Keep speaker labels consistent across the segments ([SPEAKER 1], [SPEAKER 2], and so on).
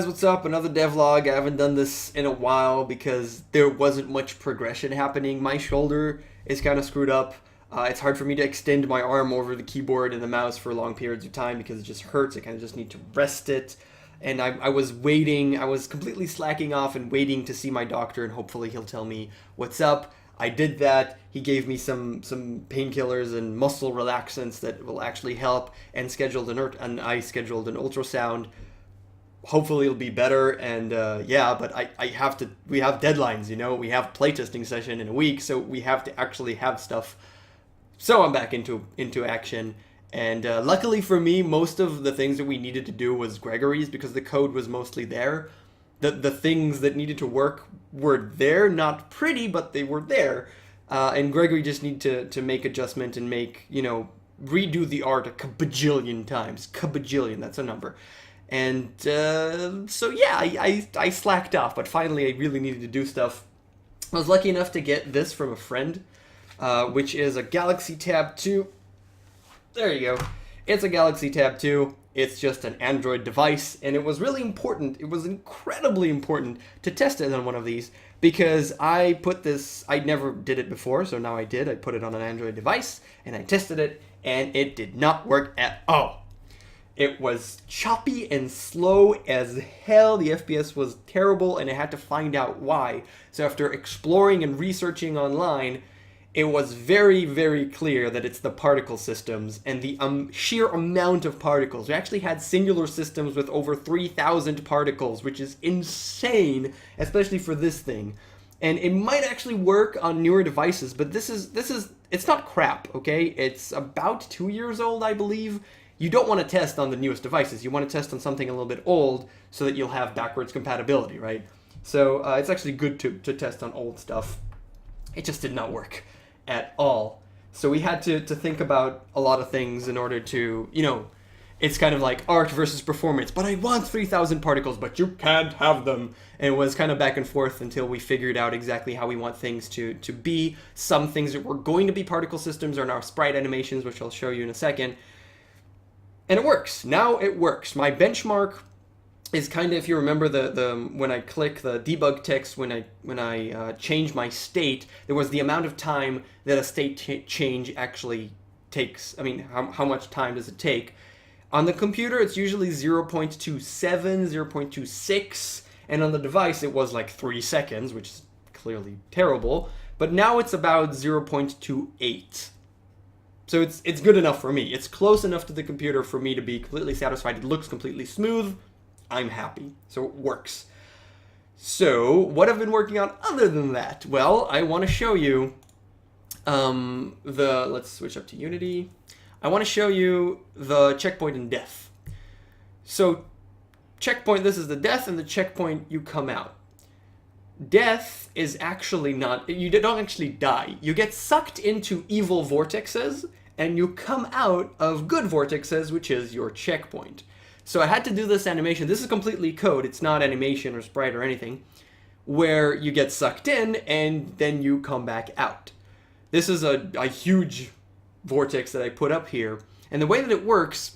[SPEAKER 1] guys, what's up? Another devlog. I haven't done this in a while because there wasn't much progression happening. My shoulder is kind of screwed up. It's hard for me to extend my arm over the keyboard and the mouse for long periods of time because it just hurts. I kind of just need to rest it. And I was waiting. I was completely slacking off and waiting to see my doctor, and hopefully he'll tell me what's up. I did that. He gave me some painkillers and muscle relaxants that will actually help, and I scheduled an ultrasound. Hopefully it'll be better, and yeah, but we have deadlines, we have playtesting session in a week, so we have to actually have stuff. So I'm back into action, and luckily for me, most of the things that we needed to do was Gregory's because the code was mostly there. The things that needed to work were there, not pretty, but they were there, and Gregory just needed to make adjustment and redo the art a kabajillion times. Kabajillion, that's a number. And so yeah, I slacked off, but finally I really needed to do stuff. I was lucky enough to get this from a friend, which is a Galaxy Tab 2. There you go. It's a Galaxy Tab 2. It's just an Android device, and it was really important. It was incredibly important to test it on one of these because I never did it before, so now I did. I put it on an Android device, and I tested it, and it did not work at all. It was choppy and slow as hell. The FPS was terrible, and I had to find out why. So after exploring and researching online, it was very, very clear that it's the particle systems and the sheer amount of particles. We actually had singular systems with over 3,000 particles, which is insane, especially for this thing. And it might actually work on newer devices, but it's not crap, okay? It's about 2 years old, I believe. You don't want to test on the newest devices. You want to test on something a little bit old so that you'll have backwards compatibility, right? So it's actually good to test on old stuff. It just did not work at all. So we had to think about a lot of things in order to, it's kind of like art versus performance. But I want 3,000 particles, but you can't have them. And it was kind of back and forth until we figured out exactly how we want things to be. Some things that were going to be particle systems are now sprite animations, which I'll show you in a second. And it works. Now it works. My benchmark is kind of, if you remember the when I click the debug text, when I change my state, there was the amount of time that a state change actually takes. I mean, how much time does it take? On the computer, it's usually 0.27, 0.26, and on the device, it was like 3 seconds, which is clearly terrible. But now it's about 0.28. So it's good enough for me. It's close enough to the computer for me to be completely satisfied. It looks completely smooth. I'm happy. So it works. So what I've been working on other than that? Well, I want to show you let's switch up to Unity. I want to show you the checkpoint in death. So checkpoint, this is the death, and the checkpoint, you come out. Death is actually not, you don't actually die. You get sucked into evil vortexes, and you come out of good vortexes, which is your checkpoint. So I had to do this animation. This is completely code. It's not animation or sprite or anything, where you get sucked in, and then you come back out. This is a huge vortex that I put up here. And the way that it works,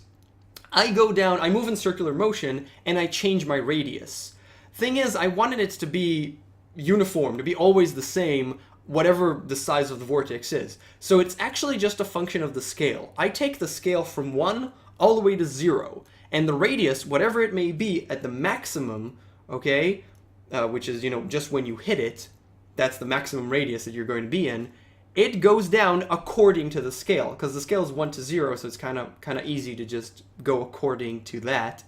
[SPEAKER 1] I go down, I move in circular motion, and I change my radius. Thing is, I wanted it to be uniform, to be always the same, whatever the size of the vortex is. So it's actually just a function of the scale. I take the scale from 1 all the way to 0, and the radius, whatever it may be, at the maximum, okay, which is, just when you hit it, that's the maximum radius that you're going to be in, it goes down according to the scale, because the scale is 1 to 0, so it's kind of easy to just go according to that.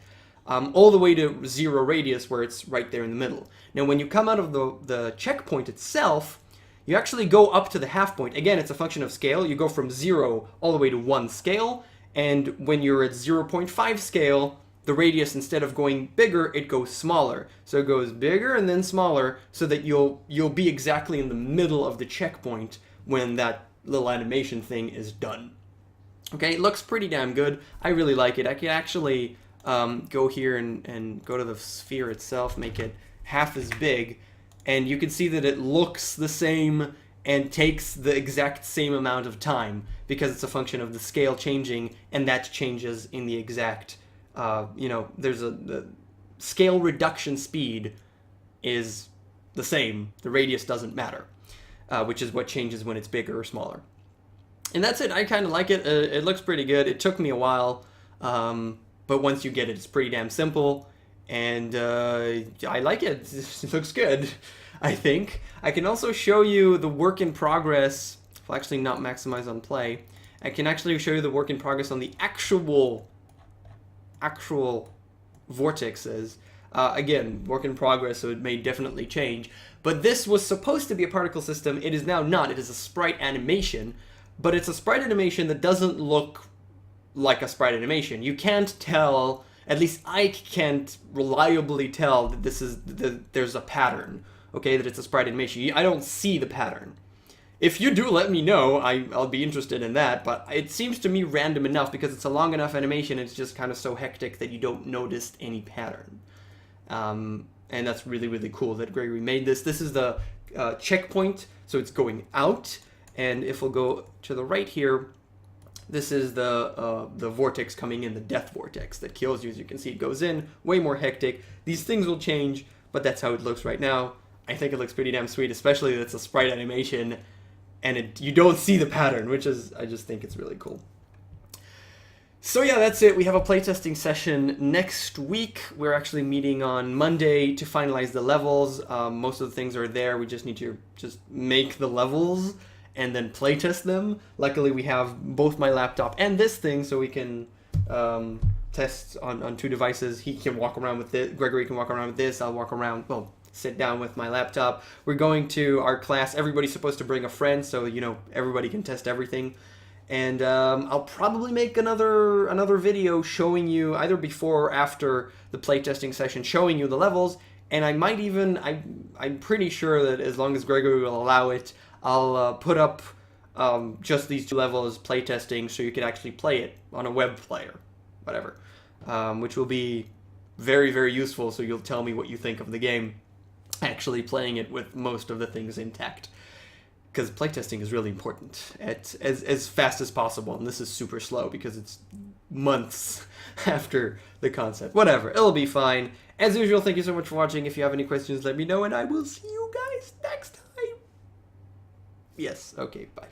[SPEAKER 1] All the way to 0 radius, where it's right there in the middle. Now, when you come out of the checkpoint itself, you actually go up to the half point. Again, it's a function of scale. You go from 0 all the way to 1 scale, and when you're at 0.5 scale, the radius, instead of going bigger, it goes smaller. So it goes bigger and then smaller, so that you'll be exactly in the middle of the checkpoint when that little animation thing is done. Okay, it looks pretty damn good. I really like it. I can actually go here and go to the sphere itself, make it half as big, and you can see that it looks the same and takes the exact same amount of time because it's a function of the scale changing, and that changes in the exact, there's scale reduction speed is the same. The radius doesn't matter, which is what changes when it's bigger or smaller. And that's it. I kind of like it. It looks pretty good. It took me a while, but once you get it, it's pretty damn simple. And I like it. It looks good, I think. I can also show you the work in progress. I'll actually not maximize on play. I can actually show you the work in progress on the actual vortexes. Again, work in progress, so it may definitely change. But this was supposed to be a particle system. It is now not. It is a sprite animation. But it's a sprite animation that doesn't look like a sprite animation. You can't tell, at least I can't reliably tell that this is there's a pattern, okay, that it's a sprite animation. I don't see the pattern. If you do, let me know. I'll be interested in that, but it seems to me random enough because it's a long enough animation. It's just kind of so hectic that you don't notice any pattern. And that's really, really cool that Gregory made this. This is the checkpoint, so it's going out. And if we'll go to the right here, this is the vortex coming in, the death vortex that kills you. As you can see, it goes in, way more hectic. These things will change, but that's how it looks right now. I think it looks pretty damn sweet, especially that it's a sprite animation, and you don't see the pattern, which is, I just think it's really cool. So yeah, that's it. We have a playtesting session next week. We're actually meeting on Monday to finalize the levels. Most of the things are there. We just need to just make the levels and then playtest them. Luckily, we have both my laptop and this thing, so we can test on two devices. He can walk around with it. Gregory can walk around with this. I'll walk around, well, sit down with my laptop. We're going to our class. Everybody's supposed to bring a friend, so, you know, everybody can test everything. And I'll probably make another video showing you, either before or after the playtesting session, showing you the levels. And I might even, I'm pretty sure that as long as Gregory will allow it, I'll put up just these two levels playtesting so you can actually play it on a web player, whatever, which will be very, very useful, so you'll tell me what you think of the game, actually playing it with most of the things intact. Because playtesting is really important as fast as possible, and this is super slow because it's months after the concept. Whatever, it'll be fine. As usual, thank you so much for watching. If you have any questions, let me know, and I will see you guys next time. Yes, okay, bye.